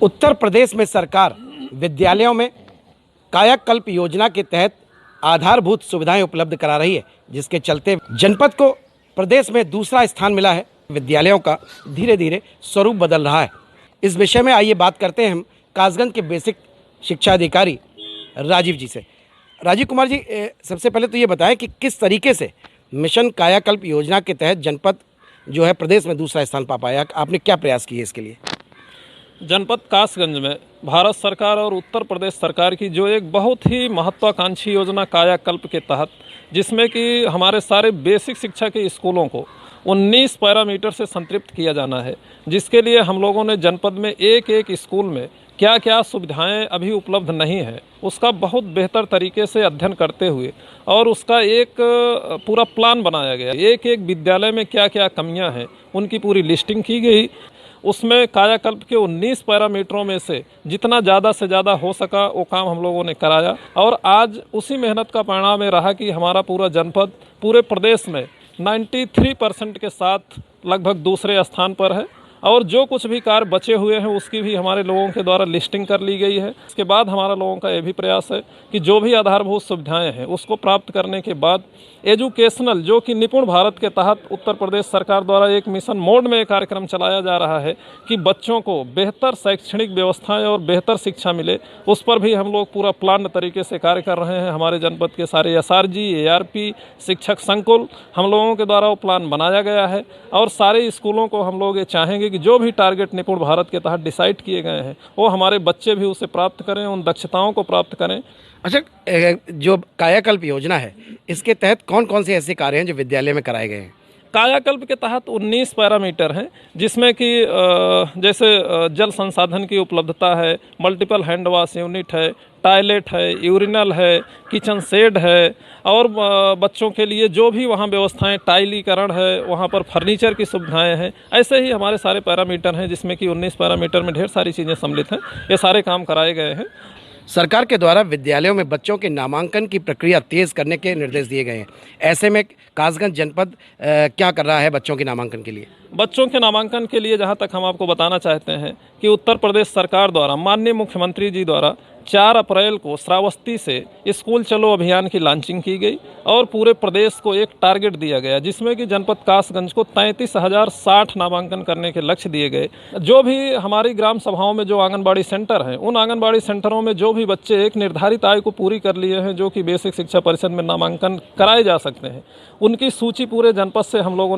उत्तर प्रदेश में सरकार विद्यालयों में कायाकल्प योजना के तहत आधारभूत सुविधाएं उपलब्ध करा रही है, जिसके चलते जनपद को प्रदेश में दूसरा स्थान मिला है। विद्यालयों का धीरे धीरे स्वरूप बदल रहा है। इस विषय में आइए बात करते हैं हम कासगंज के बेसिक शिक्षा अधिकारी राजीव जी से। राजीव कुमार जी, सबसे पहले तो ये बताएं कि किस तरीके से मिशन कायाकल्प योजना के तहत जनपद जो है प्रदेश में दूसरा स्थान पा पाया, आपने क्या प्रयास किए इसके लिए? जनपद कासगंज में भारत सरकार और उत्तर प्रदेश सरकार की जो एक बहुत ही महत्वाकांक्षी योजना कायाकल्प के तहत, जिसमें कि हमारे सारे बेसिक शिक्षा के स्कूलों को 19 पैरामीटर से संतृप्त किया जाना है, जिसके लिए हम लोगों ने जनपद में एक एक स्कूल में क्या क्या सुविधाएं अभी उपलब्ध नहीं है उसका बहुत बेहतर तरीके से अध्ययन करते हुए और उसका एक पूरा प्लान बनाया गया। एक एक विद्यालय में क्या क्या कमियां हैं उनकी पूरी लिस्टिंग की गई। उसमें कायाकल्प के 19 पैरामीटरों में से जितना ज़्यादा से ज़्यादा हो सका वो काम हम लोगों ने कराया और आज उसी मेहनत का परिणाम ये रहा कि हमारा पूरा जनपद पूरे प्रदेश में 93% के साथ लगभग दूसरे स्थान पर है। और जो कुछ भी कार्य बचे हुए हैं उसकी भी हमारे लोगों के द्वारा लिस्टिंग कर ली गई है। इसके बाद हमारा लोगों का ये भी प्रयास है कि जो भी आधारभूत सुविधाएं हैं उसको प्राप्त करने के बाद एजुकेशनल, जो कि निपुण भारत के तहत उत्तर प्रदेश सरकार द्वारा एक मिशन मोड में कार्यक्रम चलाया जा रहा है कि बच्चों को बेहतर शैक्षणिक व्यवस्थाएं और बेहतर शिक्षा मिले, उस पर भी हम लोग पूरा प्लान तरीके से कार्य कर रहे हैं। हमारे जनपद के सारे SRG, ARP, शिक्षक संकुल, हम लोगों के द्वारा वो प्लान बनाया गया है और सारे स्कूलों को हम लोग ये चाहेंगे कि जो भी टारगेट निपुण भारत के तहत डिसाइड किए गए हैं वो हमारे बच्चे भी उसे प्राप्त करें, उन दक्षताओं को प्राप्त करें। अच्छा, जो कायाकल्प योजना है इसके तहत कौन कौन से ऐसे कार्य हैं जो विद्यालय में कराए गए हैं? कायाकल्प के तहत 19 पैरामीटर हैं, जिसमें कि जैसे जल संसाधन की उपलब्धता है, मल्टीपल हैंड वॉश यूनिट है, टॉयलेट है, यूरिनल है, किचन शेड है और बच्चों के लिए जो भी वहाँ व्यवस्थाएं, टाइलीकरण है, वहाँ पर फर्नीचर की सुविधाएं हैं। ऐसे ही हमारे सारे पैरामीटर हैं, जिसमें कि 19 पैरामीटर में ढेर सारी चीज़ें सम्मिलित हैं। ये सारे काम कराए गए हैं। सरकार के द्वारा विद्यालयों में बच्चों के नामांकन की प्रक्रिया तेज करने के निर्देश दिए गए हैं। ऐसे में कासगंज जनपद क्या कर रहा है बच्चों के नामांकन के लिए? बच्चों के नामांकन के लिए जहां तक हम आपको बताना चाहते हैं कि उत्तर प्रदेश सरकार द्वारा माननीय मुख्यमंत्री जी द्वारा 4 अप्रैल को श्रावस्ती से स्कूल चलो अभियान की लॉन्चिंग की गई और पूरे प्रदेश को एक टारगेट दिया गया, जिसमें कि जनपद कासगंज को 33,060 नामांकन करने के लक्ष्य दिए गए। जो भी हमारी ग्राम सभाओं में जो आंगनबाड़ी सेंटर हैं, उन आंगनबाड़ी सेंटरों में जो भी बच्चे एक निर्धारित आयु को पूरी कर लिए हैं, जो कि बेसिक शिक्षा परिषद में नामांकन कराए जा सकते हैं, उनकी सूची पूरे जनपद से हम लोगों ने